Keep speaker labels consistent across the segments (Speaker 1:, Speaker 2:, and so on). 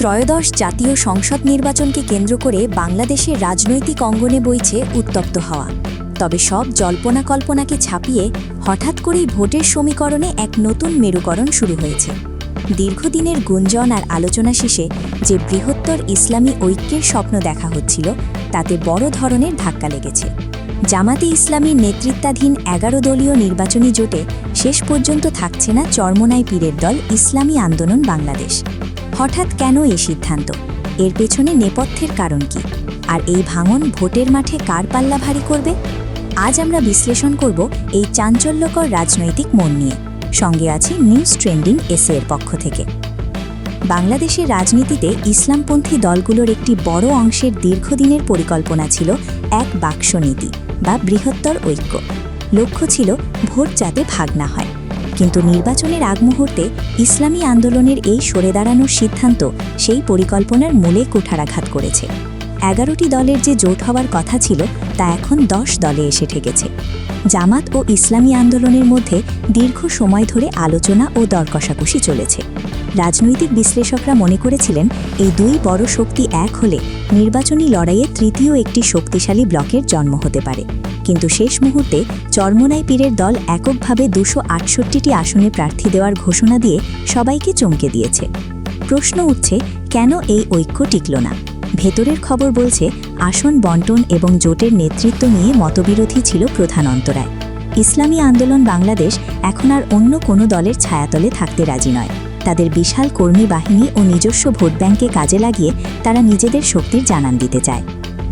Speaker 1: ত্রয়োদশ জাতীয় সংসদ নির্বাচনকে কেন্দ্র করে বাংলাদেশের রাজনৈতিক অঙ্গনে বইছে উত্তপ্ত হাওয়া। তবে সব জল্পনা কল্পনাকে ছাপিয়ে হঠাৎ করেই ভোটের সমীকরণে এক নতুন মেরুকরণ শুরু হয়েছে। দীর্ঘদিনের গুঞ্জন আর আলোচনা শেষে যে বৃহত্তর ইসলামী ঐক্যের স্বপ্ন দেখা হচ্ছিল, তাতে বড় ধরনের ধাক্কা লেগেছে। জামাতে ইসলামীর নেতৃত্বাধীন 11 দলীয় নির্বাচনী জোটে শেষ পর্যন্ত থাকছে না চরমোনাই পীরের দল ইসলামী আন্দোলন বাংলাদেশ। হঠাৎ কেন এই সিদ্ধান্ত? এর পেছনে নেপথ্যের কারণ কি? আর এই ভাঙন ভোটের মাঠে কার পাল্লা ভারী করবে? আজ আমরা বিশ্লেষণ করব এই চাঞ্চল্যকর রাজনৈতিক মন নিয়ে। সঙ্গে আছে নিউজ ট্রেন্ডিং এসএ এর পক্ষ থেকে। বাংলাদেশের রাজনীতিতে ইসলামপন্থী দলগুলোর একটি বড় অংশের দীর্ঘদিনের পরিকল্পনা ছিল এক বাক্স নীতি বা বৃহত্তর ঐক্য। লক্ষ্য ছিল ভোট যাতে ভাগ না হয়। কিন্তু নির্বাচনের আগ মুহূর্তে ইসলামী আন্দোলনের এই সরে দাঁড়ানোর সিদ্ধান্ত সেই পরিকল্পনার মূলে কুঠারাঘাত করেছে। 11টি দলের যে জোট হওয়ার কথা ছিল, তা এখন 10 দলে এসে ঠেকেছে। জামাত ও ইসলামী আন্দোলনের মধ্যে দীর্ঘ সময় ধরে আলোচনা ও দরকষাকষি চলেছে। রাজনৈতিক বিশ্লেষকরা মনে করেছিলেন এই দুই বড় শক্তি এক হলে নির্বাচনী লড়াইয়ে তৃতীয় একটি শক্তিশালী ব্লকের জন্ম হতে পারে। কিন্তু শেষ মুহূর্তে চরমোনাই পীরের দল এককভাবে 268টি আসনে প্রার্থী দেওয়ার ঘোষণা দিয়ে সবাইকে চমকে দিয়েছে। প্রশ্ন উঠছে, কেন এই ঐক্য টিকল না? ভেতরের খবর বলছে, আসন বণ্টন এবং জোটের নেতৃত্ব নিয়ে মতবিরোধী ছিল প্রধান অন্তরায়। ইসলামী আন্দোলন বাংলাদেশ এখন আর অন্য কোনো দলের ছায়াতলে থাকতে রাজি নয়। তাদের বিশাল কর্মী বাহিনী ও নিজস্ব ভোট ব্যাংকে কাজে লাগিয়ে তারা নিজেদের শক্তির জানান দিতে চায়।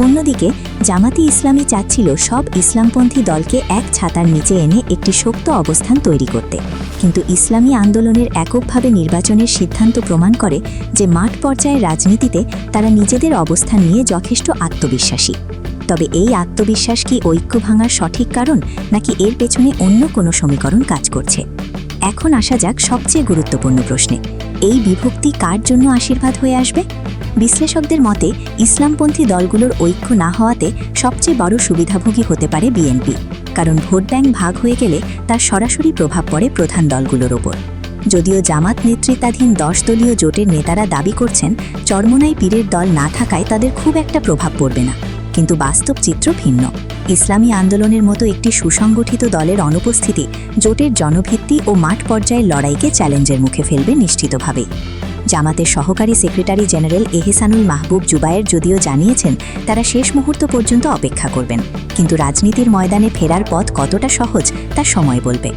Speaker 1: অন্যদিকে জামাতে ইসলামী চাচ্ছিল সব ইসলামপন্থী দলকে এক ছাতার নিচে এনে একটি শক্ত অবস্থান তৈরি করতে। কিন্তু ইসলামী আন্দোলনের এককভাবে নির্বাচনের সিদ্ধান্ত প্রমাণ করে যে মাঠ পর্যায়ের রাজনীতিতে তারা নিজেদের অবস্থান নিয়ে যথেষ্ট আত্মবিশ্বাসী। তবে এই আত্মবিশ্বাস কি ঐক্য ভাঙার সঠিক কারণ, নাকি এর পেছনে অন্য কোনো সমীকরণ কাজ করছে? এখন আসা যাক সবচেয়ে গুরুত্বপূর্ণ প্রশ্নে, এই বিভক্তি কার জন্য আশীর্বাদ হয়ে আসবে? বিশ্লেষকদের মতে ইসলামপন্থী দলগুলোর ঐক্য না হওয়াতে সবচেয়ে বড় সুবিধাভোগী হতে পারে বিএনপি, কারণ ভোট ব্যাংক ভাগ হয়ে গেলে তার সরাসরি প্রভাব পড়ে প্রধান দলগুলোর ওপর। যদিও জামাত নেতৃত্বাধীন 10 দলীয় জোটের নেতারা দাবি করছেন চরমোনাই পীরের দল না থাকায় তাদের খুব একটা প্রভাব পড়বে না, কিন্তু বাস্তব চিত্র ভিন্ন। ইসলামী আন্দোলনের মতো একটি সুসংগঠিত দলের অনুপস্থিতি জোটের জনভিত্তি ও মাঠ পর্যায়ের লড়াইকে চ্যালেঞ্জের মুখে ফেলবে নিশ্চিতভাবেই। জামাতের সহকারী সেক্রেটারি জেনারেল এহসানুল মাহবুব জুবায়ের যদিও জানিয়েছেন তারা শেষ মুহূর্ত পর্যন্ত অপেক্ষা করবেন, কিন্তু রাজনীতির ময়দানে ফেরার পথ কতটা সহজ তা সময় বলবে।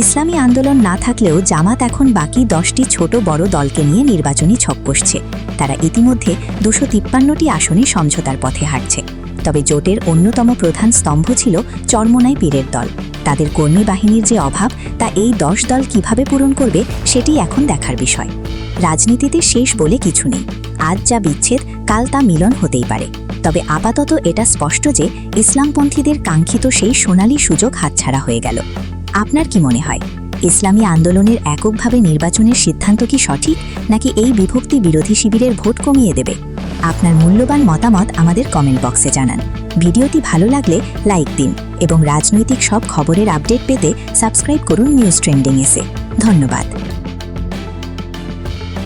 Speaker 1: ইসলামী আন্দোলন না থাকলেও জামাত এখন বাকি 10টি ছোট বড় দলকে নিয়ে নির্বাচনী ছক কষছে। তারা ইতিমধ্যে 253টি আসনে সমঝোতার পথে হাঁটছে। তবে জোটের অন্যতম প্রধান স্তম্ভ ছিল চরমোনাই পীরের দল। তাদের কর্মী বাহিনীর যে অভাব, তা এই 10 দল কিভাবে পূরণ করবে সেটি এখন দেখার বিষয়। রাজনীতিতে শেষ বলে কিছু নেই। আজ যা বিচ্ছেদ, কাল তা মিলন হতেই পারে। তবে আপাতত এটা স্পষ্ট যে ইসলামপন্থীদের কাঙ্ক্ষিত সেই সোনালী সুযোগ হাতছাড়া হয়ে গেল। আপনার কি মনে হয়, ইসলামী আন্দোলনের এককভাবে নির্বাচনের সিদ্ধান্ত কি সঠিক, নাকি এই বিভক্তি বিরোধী শিবিরের ভোট কমিয়ে দেবে? আপনার মূল্যবান মতামত আমাদের কমেন্ট বক্সে জানান। ভিডিওটি ভালো লাগলে লাইক দিন এবং রাজনৈতিক সব খবরের আপডেট পেতে সাবস্ক্রাইব করুন নিউজ ট্রেন্ডিং এসে। ধন্যবাদ।